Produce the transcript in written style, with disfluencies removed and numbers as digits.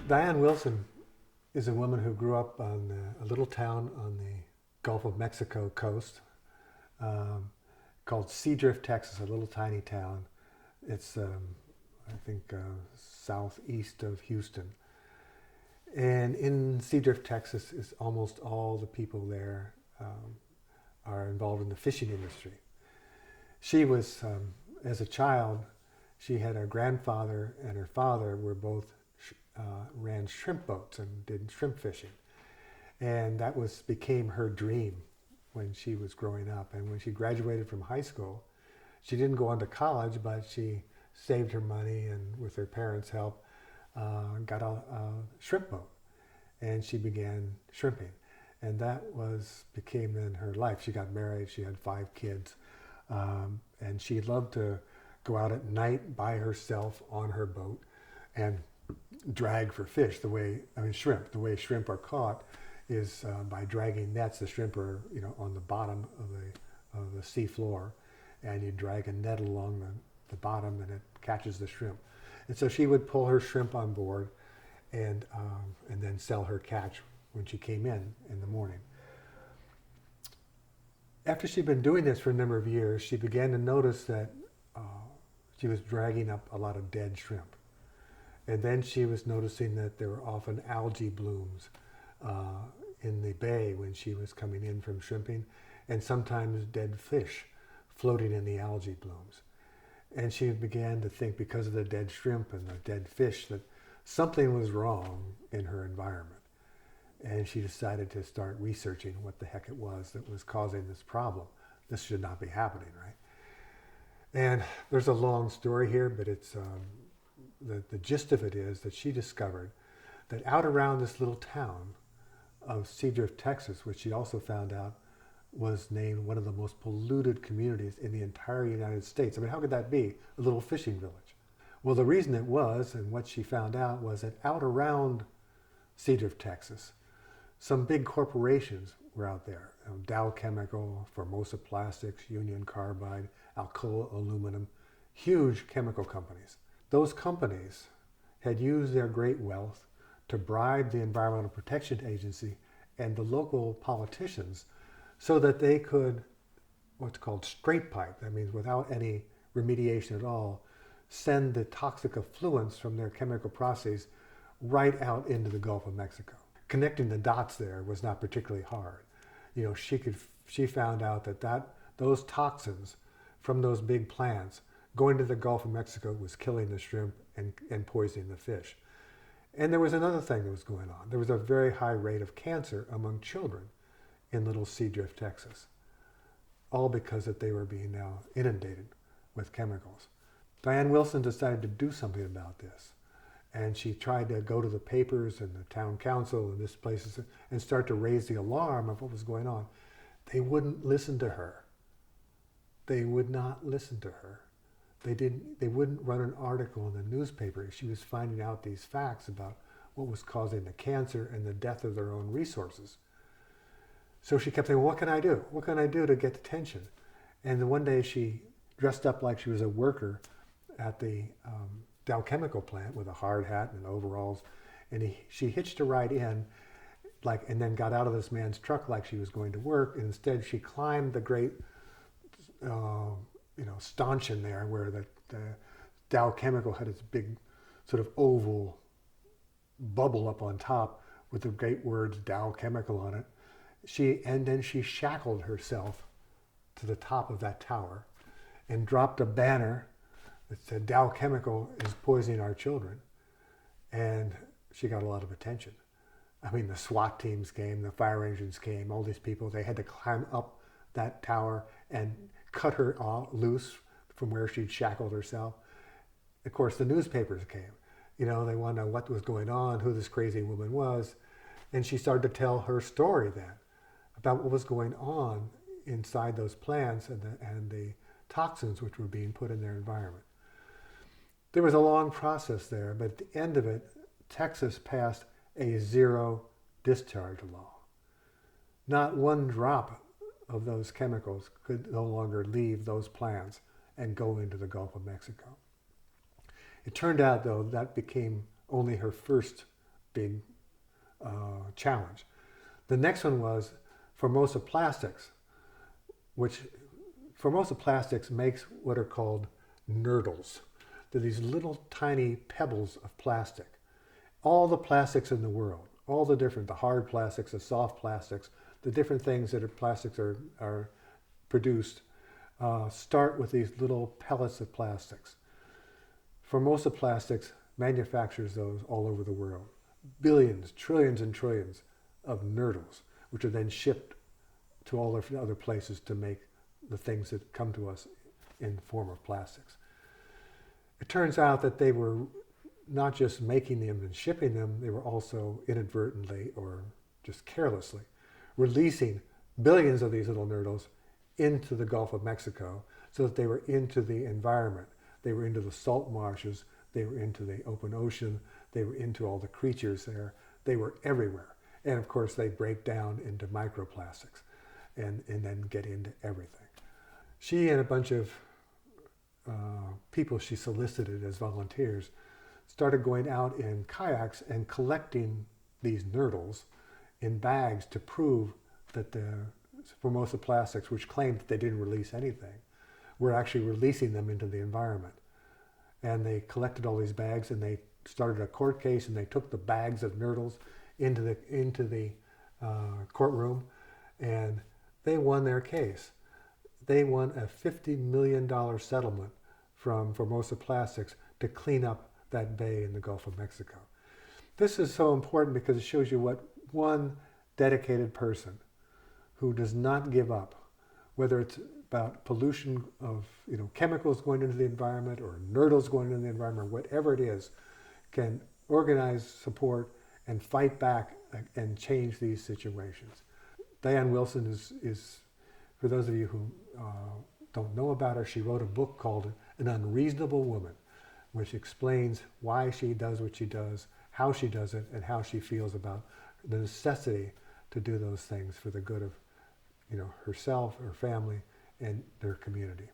Diane Wilson is a woman who grew up on a little town on the Gulf of Mexico coast um, called Seadrift, Texas, a little tiny town. It's, I think, southeast of Houston. And in Seadrift, Texas, is almost all the people there are involved in the fishing industry. She was, as a child, she had her grandfather and her father were both ran shrimp boats and did shrimp fishing, and that was became her dream when she was growing up. And when she graduated from high school, she didn't go on to college, but she saved her money and, with her parents' help, got a shrimp boat, and she began shrimping, and that became then her life. She got married. She had 5 kids, and she loved to go out at night by herself on her boat and drag for fish. Shrimp. The way shrimp are caught is by dragging nets. The shrimp are, on the bottom of the sea floor, and you drag a net along the bottom, and it catches the shrimp. And so she would pull her shrimp on board, and then sell her catch when she came in the morning. After she'd been doing this for a number of years, she began to notice that she was dragging up a lot of dead shrimp. And then she was noticing that there were often algae blooms in the bay when she was coming in from shrimping, and sometimes dead fish floating in the algae blooms. And she began to think, because of the dead shrimp and the dead fish, that something was wrong in her environment. And she decided to start researching what the heck it was that was causing this problem. This should not be happening, right? And there's a long story here, but it's the gist of it is that she discovered that out around this little town of Seadrift, Texas, which she also found out was named one of the most polluted communities in the entire United States. I mean, how could that be? A little fishing village. Well, the reason it was, and what she found out, was that out around Seadrift, Texas, some big corporations were out there. Dow Chemical, Formosa Plastics, Union Carbide, Alcoa Aluminum, huge chemical companies. Those companies had used their great wealth to bribe the Environmental Protection Agency and the local politicians so that they could, what's called straight pipe, that means without any remediation at all, send the toxic effluents from their chemical processes right out into the Gulf of Mexico. Connecting the dots there was not particularly hard. She found out that those toxins from those big plants going to the Gulf of Mexico was killing the shrimp and poisoning the fish. And there was another thing that was going on. There was a very high rate of cancer among children in little Seadrift, Texas, all because that they were being now inundated with chemicals. Diane Wilson decided to do something about this. And she tried to go to the papers and the town council and this places and start to raise the alarm of what was going on. They wouldn't listen to her. They would not listen to her. They wouldn't run an article in the newspaper. She was finding out these facts about what was causing the cancer and the death of their own resources. So she kept saying, what can I do? What can I do to get attention? And then one day she dressed up like she was a worker at the Dow Chemical plant with a hard hat and overalls. And she hitched a ride in, and then got out of this man's truck like she was going to work. And instead she climbed the great stanchion there where the Dow Chemical had its big sort of oval bubble up on top with the great words Dow Chemical on it. And then she shackled herself to the top of that tower and dropped a banner that said Dow Chemical is poisoning our children. And she got a lot of attention. I mean, the SWAT teams came, the fire engines came, all these people. They had to climb up that tower and cut her loose from where she'd shackled herself. Of course, the newspapers came. They wanted to know what was going on, who this crazy woman was. And she started to tell her story then about what was going on inside those plants and the toxins which were being put in their environment. There was a long process there, but at the end of it, Texas passed a zero discharge law. Not one drop of those chemicals could no longer leave those plants and go into the Gulf of Mexico. It turned out, though, that became only her first big challenge. The next one was Formosa Plastics, which Formosa Plastics makes what are called nurdles. They're these little tiny pebbles of plastic. All the plastics in the world, all the hard plastics, the soft plastics, the different things that plastics are produced, start with these little pellets of plastics. Formosa Plastics manufactures those all over the world. Billions, trillions and trillions of nurdles, which are then shipped to all the other places to make the things that come to us in the form of plastics. It turns out that they were not just making them and shipping them, they were also inadvertently or just carelessly releasing billions of these little nurdles into the Gulf of Mexico so that they were into the environment. They were into the salt marshes, they were into the open ocean, they were into all the creatures there. They were everywhere. And of course they break down into microplastics and then get into everything. She and a bunch of people she solicited as volunteers started going out in kayaks and collecting these nurdles in bags to prove that the Formosa Plastics, which claimed that they didn't release anything, were actually releasing them into the environment. And they collected all these bags and they started a court case and they took the bags of nurdles into the courtroom and they won their case. They won a $50 million settlement from Formosa Plastics to clean up that bay in the Gulf of Mexico. This is so important because it shows you what one dedicated person who does not give up, whether it's about pollution of chemicals going into the environment or nurdles going into the environment, or whatever it is, can organize support and fight back and change these situations. Diane Wilson is for those of you who don't know about her, she wrote a book called An Unreasonable Woman, which explains why she does what she does, how she does it, and how she feels about the necessity to do those things for the good of herself, her family, and their community.